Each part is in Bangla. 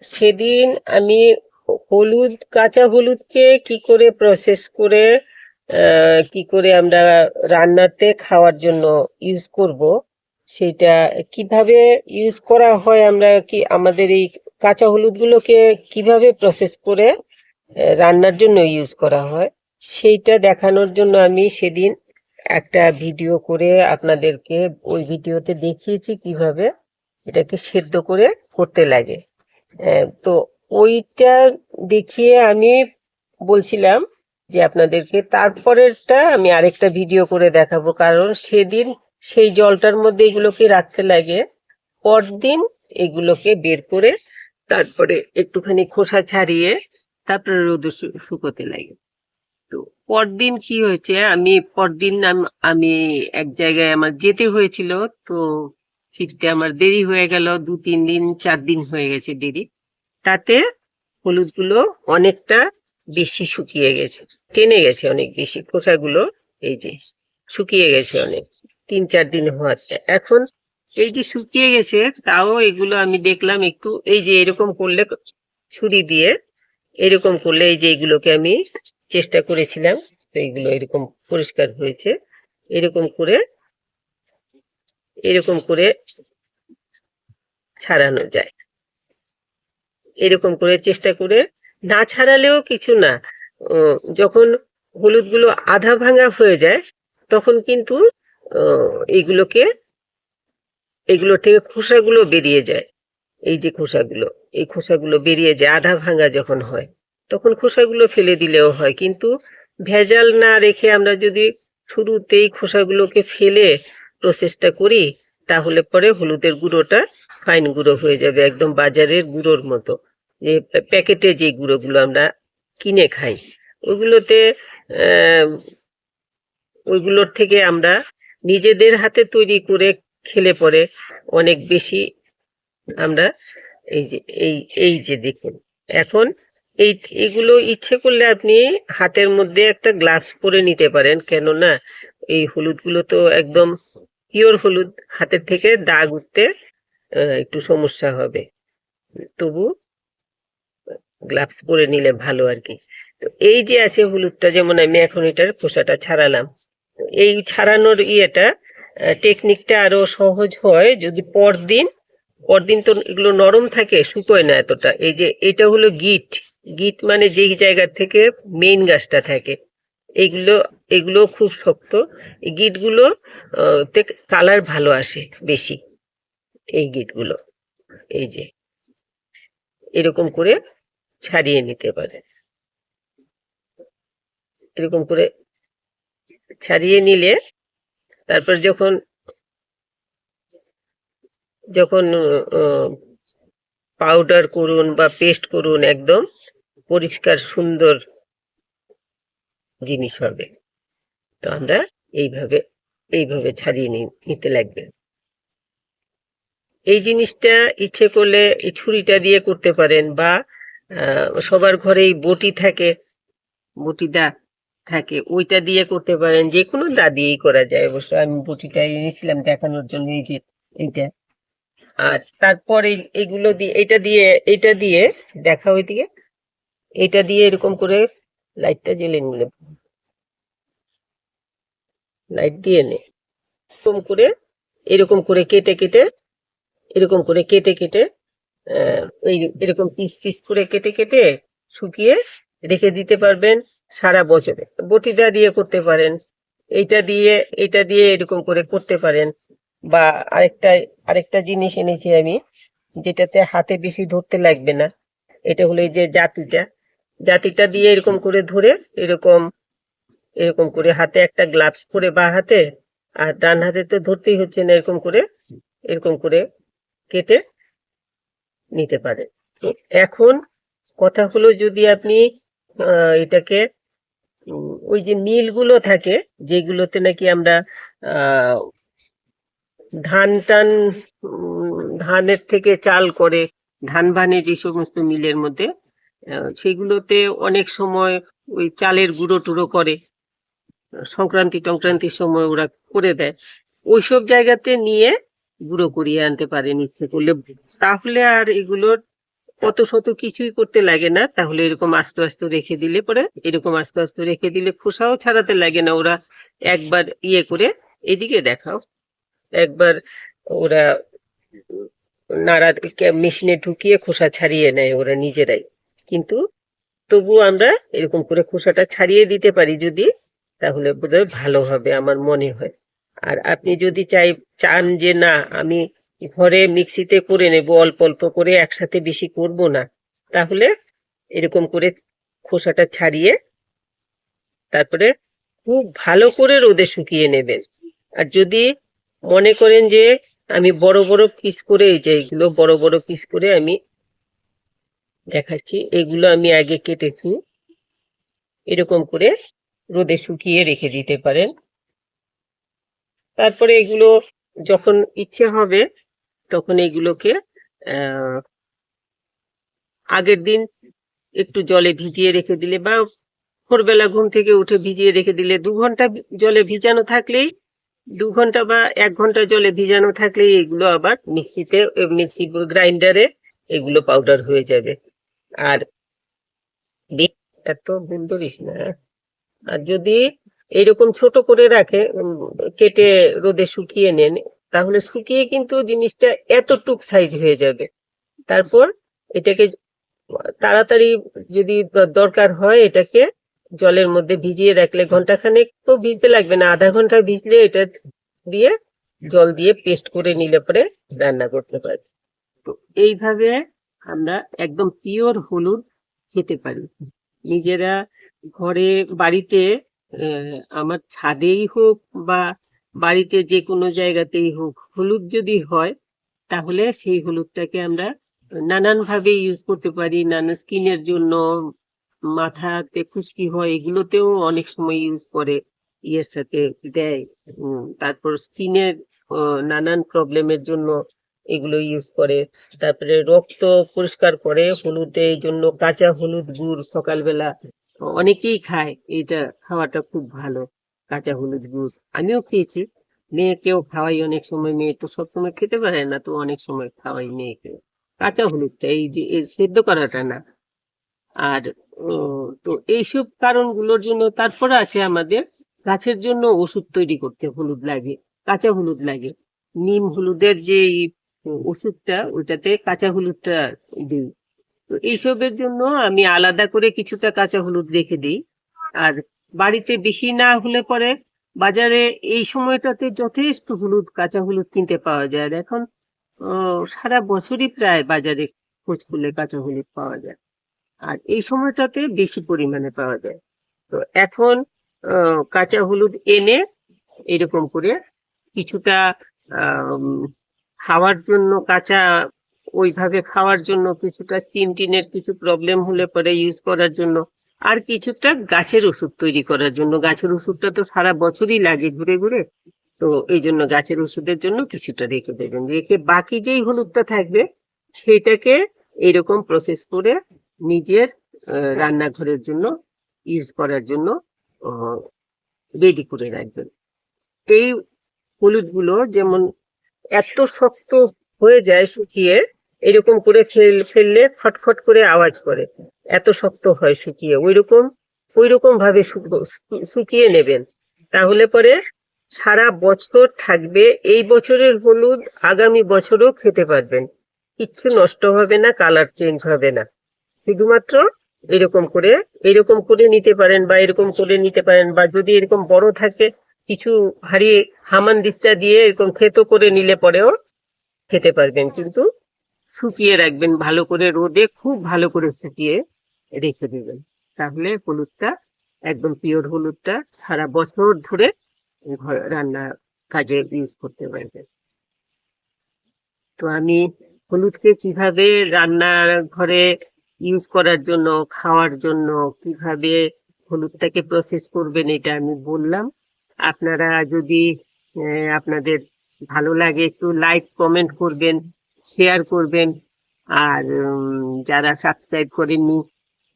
সেদিন আমি কাঁচা হলুদকে কি করে প্রসেস করে কি করে আমরা রান্নাতে খাওয়ার জন্য ইউজ করব, সেটা কিভাবে ইউজ করা হয়, আমরা কি আমাদের এই কাঁচা হলুদগুলোকে কিভাবে প্রসেস করে রান্নার জন্য ইউজ করা হয়, সেইটা দেখানোর জন্য আমি সেদিন একটা ভিডিও করে আপনাদেরকে ওই ভিডিওতে দেখিয়েছি কিভাবে এটাকে সেদ্ধ করে করতে লাগে। তো ওইটা দেখিয়ে আমি বলছিলাম যে আপনাদেরকে তারপরেরটা আমি আরেকটা ভিডিও করে দেখাবো, কারণ সেদিন সেই জলটার মধ্যে এগুলোকে রাখতে লাগে, পরদিন এগুলোকে বের করে তারপরে একটুখানি খোসা ছাড়িয়ে তারপরে রোদে শুকোতে লাগে। তো পরদিন কি হয়েছে, আমি পরদিন আমি এক জায়গায় আমার যেতে হয়েছিল, তো ফিরতে আমার দেরি হয়ে গেল, 2-3 দিন 4 দিন হয়ে গেছে দেরি। তাতে হলুদগুলো অনেকটা বেশি শুকিয়ে গেছে, টেনে গেছে অনেক বেশি, খোসাগুলো এই যে শুকিয়ে গেছে অনেক, 3-4 দিন হওয়াতে। এখন এই যে শুকিয়ে গেছে, তাও এগুলো আমি দেখলাম একটু এই যে এরকম করলে, ছুরি দিয়ে এরকম করলে, এই যে এগুলোকে আমি চেষ্টা করেছিলাম, তো এগুলো এরকম পরিষ্কার হয়েছে। এরকম করে এরকম করে ছাড়ানো যায়, এরকম করে চেষ্টা করে না ছাড়ালেও কিছু না। যখন হলুদগুলো আধা ভাঙা হয়ে যায় তখন কিন্তু এইগুলোকে এগুলো থেকে খোসাগুলো বেরিয়ে যায়। এই যে খোসাগুলো, এই খোসাগুলো বেরিয়ে যায় আধা ভাঙা যখন হয়, তখন খোসাগুলো ফেলে দিলেও হয়। কিন্তু ভেজাল না রেখে আমরা যদি শুরুতেই খোসাগুলোকে ফেলে প্রসেসটা করি, তাহলে পরে হলুদের গুঁড়োটা ফাইন গুঁড়ো হয়ে যাবে, একদম বাজারের গুঁড়োর মতো। যে প্যাকেটে যে গুঁড়োগুলো আমরা কিনে খাই, ওগুলোতে ওইগুলোর থেকে আমরা নিজেদের হাতে তৈরি করে খেলে পরে অনেক বেশি আমরা এই যে এই এই যে দেখুন, এখন এইগুলো ইচ্ছে করলে আপনি হাতের মধ্যে একটা গ্লাভস পরে নিতে পারেন, কেননা এই হলুদগুলো তো একদম পিওর হলুদ, হাতের থেকে দাগ উঠতে একটু সমস্যা হবে, তবু গ্লাভস পরে নিলে ভালো আর কি। তো এই যে আছে হলুদটা, যেমন আমি এখন এটার খোসাটা ছাড়ালাম, এই ছাড়ানোর ইয়েটা টেকনিকটা আরো সহজ হয় যদি পরদিন পরদিন তো এগুলো নরম থাকে, শুকোয় না এতটা। এই যে এটা হলো গিট, গিট মানে যেই জায়গা থেকে মেইন গাছটা থাকে, এইগুলো এগুলো খুব শক্ত। এই গিটগুলো তে কালার ভালো আসে বেশি, এই গিটগুলো এই যে এরকম করে ছাড়িয়ে নিতে পারে, এরকম করে ছাড়িয়ে নিলে তারপর যখন যখন পাউডার করুন বা পেস্ট করুন, একদম পরিষ্কার সুন্দর জিনিস হবে। তো আমরা এইভাবে এইভাবে ছাড়িয়ে নিতে লাগবে। এই জিনিসটা ইচ্ছে করলে এই ছুরিটা দিয়ে করতে পারেন, বা সবার ঘরেই বটি থাকে, বটিদা থাকে, ওইটা দিয়ে করতে পারেন, যে কোনো দা দিয়েই করা যায় অবশ্য। আমি বটিটা এনেছিলাম দেখানোর জন্য, এই যে এইটা। আর তারপর এইগুলো দিয়ে এটা দিয়ে দেখা ওইদিকে, এটা দিয়ে এরকম করে লাইটটা জ্বেলে নিলে, লাইট দিয়ে নে এরকম করে এরকম করে কেটে কেটে এরকম করে কেটে কেটে এই এরকম পিস পিস করে কেটে কেটে শুকিয়ে রেখে দিতে পারবেন সারা বছরে। বটিদা দিয়ে করতে পারেন, এটা দিয়ে এরকম করে করতে পারেন। বা আরেকটা আরেকটা জিনিস এনেছি আমি, যেটাতে হাতে বেশি ধরতে লাগবে না। এটা হলো এই যে জাতিটা, জাতিটা দিয়ে এরকম করে ধরে এরকম এরকম করে হাতে একটা গ্লাভস পরে বা হাতে, আর ডান হাতে তো ধরতেই হচ্ছে না, এরকম করে কেটে নিতে পারে। তো এখন কথা হলো, যদি আপনি এটাকে ওই যে মিলগুলো থাকে যেগুলোতে নাকি আমরা আহ ধান টান ধানের থেকে চাল করে, ধান ভানে যে সমস্ত মিলের মধ্যে, সেগুলোতে অনেক সময় ওই চালের গুঁড়ো টুড়ো করে, সংক্রান্তি টংক্রান্তির সময় ওরা করে দেয়, ওইসব জায়গাতে নিয়ে গুঁড়ো করিয়ে আনতে পারেন ইচ্ছে করলে। তাহলে আর এগুলোর অত শত কিছুই করতে লাগে না, তাহলে এরকম আস্তে আস্তে রেখে দিলে পরে, এরকম আস্তে আস্তে রেখে দিলে খোসাও ছাড়াতে লাগে না। ওরা একবার ইয়ে করে, এদিকে দেখাও, একবার ওরা নাড়া মেশিনে ঢুকিয়ে খোসা ছাড়িয়ে নেয় ওরা নিজেরাই। কিন্তু তবুও আমরা এরকম করে খোসাটা ছাড়িয়ে দিতে পারি যদি, তাহলে বোধহয় ভালো হবে আমার মনে হয়। আর আপনি যদি চান যে না আমি ঘরে মিক্সিতে করে নেব, অল্প অল্প করে, একসাথে বেশি করব না, তাহলে এরকম করে খোসাটা ছাড়িয়ে তারপরে খুব ভালো করে রোদে শুকিয়ে নেবেন। আর যদি মনে করেন যে আমি বড় বড় পিস করে, এই যে এগুলো বড় বড় পিস করে আমি দেখাচ্ছি, এগুলো আমি আগে কেটেছি, এরকম করে রোদে শুকিয়ে রেখে দিতে পারেন। তারপরে এগুলো যখন ইচ্ছে হবে তখন এগুলোকে আগের দিন একটু জলে ভিজিয়ে রেখে দিলে, বা ভোরবেলা ঘুম থেকে উঠে ভিজিয়ে রেখে দিলে, 2 ঘন্টা জলে ভিজানো থাকলেই, 2 ঘন্টা বা 1 ঘন্টা জলে ভিজানো থাকলেই এগুলো আবার মিক্সি গ্রাইন্ডারে এগুলো পাউডার হয়ে যাবে। আর এত ভুল ধরিস না। আর যদি এরকম ছোট করে রাখে, কেটে রোদে শুকিয়ে নেন, তাহলে শুকিয়ে কিন্তু জিনিসটা এতটুক সাইজ হয়ে যাবে। তারপর এটাকে তাড়াতাড়ি যদি দরকার হয়, এটাকে জলের মধ্যে ভিজিয়ে রাখলে, ঘন্টাখানেক তো ভিজতে লাগবে না, আধা ঘন্টা ভিজলে এটা দিয়ে জল দিয়ে পেস্ট করে নিলে পরে রান্না করতে পারি। তো এইভাবে আমরা একদম পিওর হলুদ খেতে পারি নিজেরা ঘরে, বাড়িতে। আমার ছাদেই হোক বা বাড়িতে যে কোনো জায়গাতেই হোক, হলুদ যদি হয় তাহলে সেই হলুদটাকে আমরা নানান ভাবে ইউজ করতে পারি। নানা স্কিনের জন্য, মাথাতে খুশকি হয় এগুলোতেও অনেক সময় ইউজ করে, ইয়ের সাথে দেয়। তারপর স্কিনের নানান প্রবলেমের জন্য এগুলো ইউজ করে। তারপরে রক্ত পরিষ্কার করে হলুদে, এই জন্য কাঁচা হলুদ গুড় সকালবেলা অনেকেই খায়, এটা খাওয়াটা খুব ভালো। কাঁচা হলুদ গুড় আমিও খেয়েছি, মেয়েকেও খাওয়াই অনেক সময়। মেয়ে তো সবসময় খেতে পারে না, তো অনেক সময় খাওয়াই মেয়েকে কাঁচা হলুদটা, এই যে সেদ্ধ করাটা না। আর তো এইসব কারণগুলোর জন্য তারপরে আছে আমাদের গাছের জন্য ওষুধ তৈরি করতে হলুদ লাগে, কাঁচা হলুদ লাগে। নিম হলুদের যে ওষুধটা, ওটাতে কাঁচা হলুদটা দিই। তো এইসবের জন্য আমি আলাদা করে কিছুটা কাঁচা হলুদ রেখে দিই। আর বাড়িতে বেশি না হলে পরে বাজারে এই সময়টাতে যথেষ্ট হলুদ, কাঁচা হলুদ কিনতে পাওয়া যায়। আর এখন সারা বছরই প্রায় বাজারে খোঁজ করলে কাঁচা হলুদ পাওয়া যায়, আর এই সময়টাতে বেশি পরিমাণে পাওয়া যায়। তো এখন কাঁচা হলুদ এনে এরকম করে কিছুটা খাওয়ার জন্য, কাঁচা ওইভাবে খাওয়ার জন্য কিছুটা, স্কিন টিনের কিছু প্রবলেম হলে পরে ইউজ করার জন্য, আর কিছুটা গাছের ওষুধ তৈরি করার জন্য। গাছের ওষুধটা তো সারা বছরই লাগে ঘুরে ঘুরে, তো এই জন্য গাছের ওষুধের জন্য কিছুটা রেখে দেবেন। রেখে বাকি যেই হলুদটা থাকবে সেটাকে এইরকম প্রসেস করে নিজের রান্নাঘরের জন্য ইউজ করার জন্য রেডি করে রাখবেন। এই হলুদগুলো যেমন এত শক্ত হয়ে যায় শুকিয়ে, এরকম করে ফেললে খটখট করে আওয়াজ করে, এত শক্ত হয় শুকিয়ে, ওইরকম ভাবে শুকিয়ে নেবেন। তাহলে পরে সারা বছর থাকবে। এই বছরের হলুদ আগামী বছরও খেতে পারবেন, কিচ্ছু নষ্ট হবে না, কালার চেঞ্জ হবে না। শুধুমাত্র এরকম করে নিতে পারেন, বা এরকম করে নিতে পারেন, বা যদি এরকম বড় থাকে কিছু হারিয়ে হামানদিস্তা দিয়ে এরকম থেতো করে নিলে পরেও খেতে পারবেন। কিন্তু শুকিয়ে রাখবেন ভালো করে, রোদে খুব ভালো করে শুকিয়ে রেখে দেবেন, তাহলে হলুদটা একদম পিওর হলুদটা সারা বছর ধরে রান্না কাজে ইউজ করতে পারবেন। তো আমি হলুদকে কিভাবে রান্নার ঘরে ইউজ করার জন্য, খাওয়ার জন্য কিভাবে হলুদটাকে প্রসেস করবেন এটা আমি বললাম। আপনারা যদি আপনাদের ভালো লাগে একটু লাইক কমেন্ট করবেন, শেয়ার করবেন। আর যারা সাবস্ক্রাইব করেননি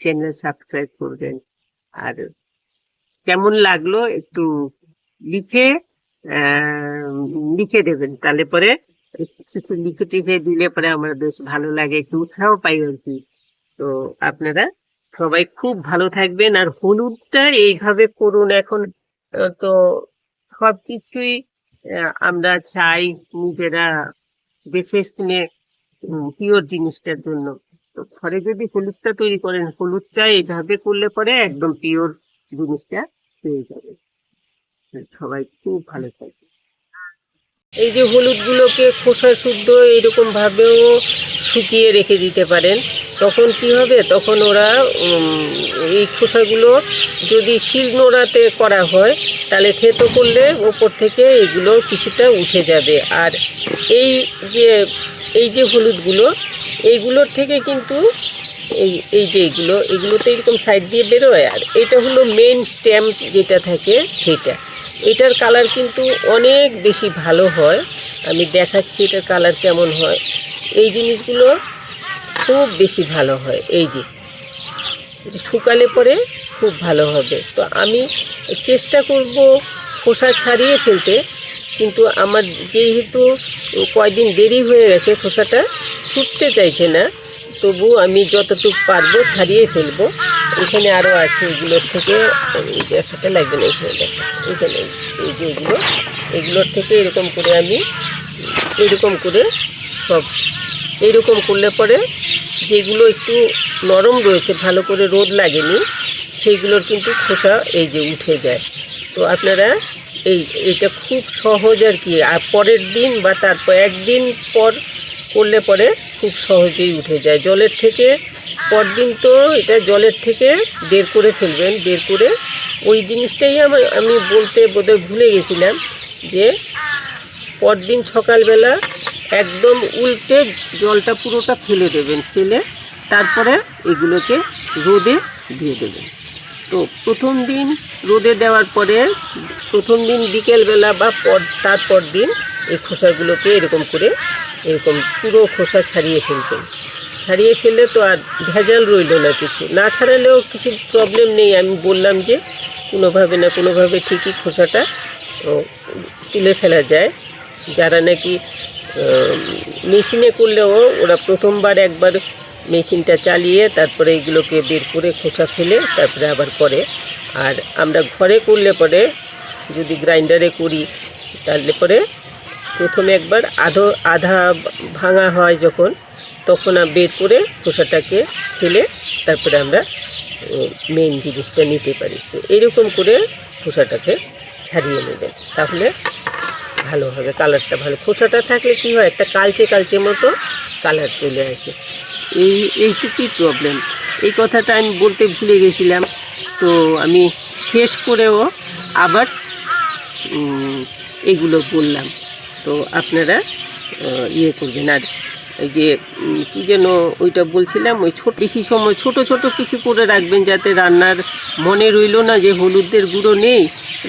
চ্যানেল সাবস্ক্রাইব করবেন। আর কেমন লাগলো একটু লিখে লিখে দেবেন, তাহলে পরে কিছু লিখে টিখে দিলে পরে আমার বেশ ভালো লাগে, একটু উৎসাহ পাই আর কি। তো আপনারা সবাই খুব ভালো থাকবেন, আর হলুদটা এইভাবে করুন এখন। তো সবকিছুই আমরা চাই নিজেরা দেখে শুনে পিওর জিনিসটার জন্য। তো ঘরে যদি হলুদটা তৈরি করেন, হলুদটা এইভাবে করলে পরে একদম পিওর জিনিসটা পেয়ে যাবে। সবাই খুব ভালো থাকবে। এই যে হলুদ গুলোকে খোসা শুদ্ধ এরকম ভাবেও শুকিয়ে রেখে দিতে পারেন। তখন কি হবে, তখন ওরা এই খোসাগুলো যদি শিলনোড়াতে করা হয় তাহলে থেতো করলে ওপর থেকে এগুলো কিছুটা উঠে যাবে। আর এই যে এই যে হলুদগুলো, এইগুলোর থেকে কিন্তু এই এই যে এগুলো তো এরকম সাইড দিয়ে বেরোয়। আর এটা হলো মেন স্ট্যাম্প যেটা থাকে সেটা, এটার কালার কিন্তু অনেক বেশি ভালো হয়। আমি দেখাচ্ছি এটার কালার কেমন হয়। এই জিনিসগুলো খুব বেশি ভালো হয়। এই যে শুকালে পরে খুব ভালো হবে। তো আমি চেষ্টা করব খোসা ছাড়িয়ে ফেলতে, কিন্তু আমার যেহেতু কয়দিন দেরি হয়ে গেছে, খোসাটা ছুটতে চাইছে না, তবু আমি যতটুকু পারবো ছাড়িয়ে ফেলবো। এখানে আরও আছে, এগুলোর থেকে দেখাতে লাগবে না, এখানে দেখা, এখানে এই যে এগুলোর থেকে এরকম করে আমি এরকম করে সব এইরকম করলে পরে যেগুলো একটু নরম রয়েছে, ভালো করে রোদ লাগেনি, সেইগুলোর কিন্তু খোসা এই যে উঠে যায়। তো আপনারা এইটা খুব সহজ আর কি। আর পরের দিন বা তারপর একদিন পর করলে পরে খুব সহজেই উঠে যায় জলের থেকে। পরদিন তো এটা জলের থেকে বের করে ফেলবেন। বের করে ওই জিনিসটাই আমি বলতে বোধহয় ভুলে গেছিলাম, যে পরদিন সকালবেলা একদম উল্টে জলটা পুরোটা ফেলে দেবেন। ফেলে তারপরে এগুলোকে রোদে দিয়ে দেবেন। তো প্রথম দিন রোদে দেওয়ার পরে প্রথম দিন বিকেলবেলা বা তারপর দিন এই খোসাগুলোকে এরকম করে এরকম পুরো খোসা ছাড়িয়ে ফেলবেন। ছাড়িয়ে ফেললে তো আর ভেজাল রইল না, কিছু না ছাড়ালেও কিছু প্রবলেম নেই। আমি বললাম যে কোনোভাবে না কোনোভাবে ঠিকই খোসাটা তুলে ফেলা যায়। যারা নাকি মেশিনে করলেও ওরা প্রথমবার একবার মেশিনটা চালিয়ে তারপরে এগুলোকে বের করে খোসা ফেলে তারপরে আবার করে। আর আমরা ঘরে করলে পরে, যদি গ্রাইন্ডারে করি, তাহলে পরে প্রথমে একবার আধা ভাঙা হয় যখন, তখন বের করে খোসাটাকে ফেলে তারপরে আমরা মেন জিনিসটা নিতে পারি। তো এরকম করে খোসাটাকে ছাড়িয়ে নেবেন, তাহলে ভালো হবে, কালারটা ভালো। খোসাটা থাকলে কি হয়, একটা কালচে কালচে মতো কালার চলে আসে। এইটুকুই প্রবলেম। এই কথাটা আমি বলতে ভুলে গেছিলাম, তো আমি শেষ করেও আবার এগুলো বললাম। তো আপনারা করবেন। আর এই যে কী যেন ওইটা বলছিলাম, ওই বেশি সময় ছোট ছোট কিছু করে রাখবেন, যাতে রান্নার মনে রইল না যে হলুদের গুঁড়ো নেই।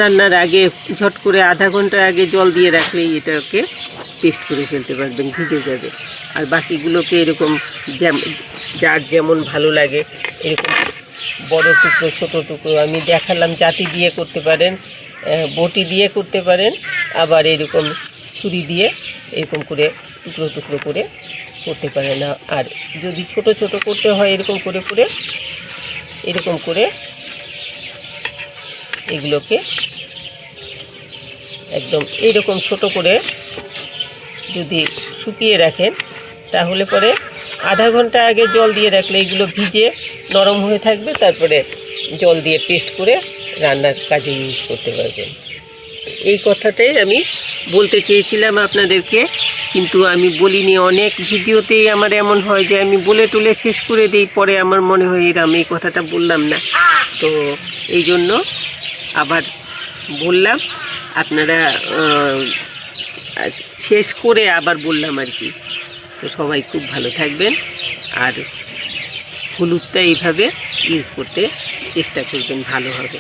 রান্নার আগে ঝট করে আধা ঘন্টা আগে জল দিয়ে রাখলেই এটাকে পেস্ট করে ফেলতে পারবেন, ভিজে যাবে। আর বাকিগুলোকে এরকম যার যেমন ভালো লাগে এরকম বড় টুকরো ছোট টুকরো আমি দেখালাম, জাতি দিয়ে করতে পারেন, বটি দিয়ে করতে পারেন, আবার এরকম ছুরি দিয়ে এরকম করে টুকরো টুকরো করে করতে পারেন। আর যদি ছোট ছোট করতে হয় এরকম করে এগুলোকে একদম এইরকম ছোট করে যদি শুকিয়ে রাখেন, তাহলে পরে আধা ঘন্টা আগে জল দিয়ে রাখলে এগুলো ভিজে নরম হয়ে থাকবে। তারপরে জল দিয়ে পেস্ট করে রান্নার কাজে ইউজ করতে পারবেন। এই কথাটাই আমি বলতে চেয়েছিলাম আপনাদেরকে, কিন্তু আমি বলিনি। অনেক ভিডিওতেই আমার এমন হয় যে আমি বলে টলে শেষ করে দিই, পরে আমার মনে হয় আমি এই কথাটা বললাম না। তো এই জন্য আবার বললাম, আপনারা শেষ করে আবার বললাম আর কি। তো সবাই খুব ভালো থাকবেন, আর হলুদটা এইভাবে ইউজ করতে চেষ্টা করবেন, ভালো হবে।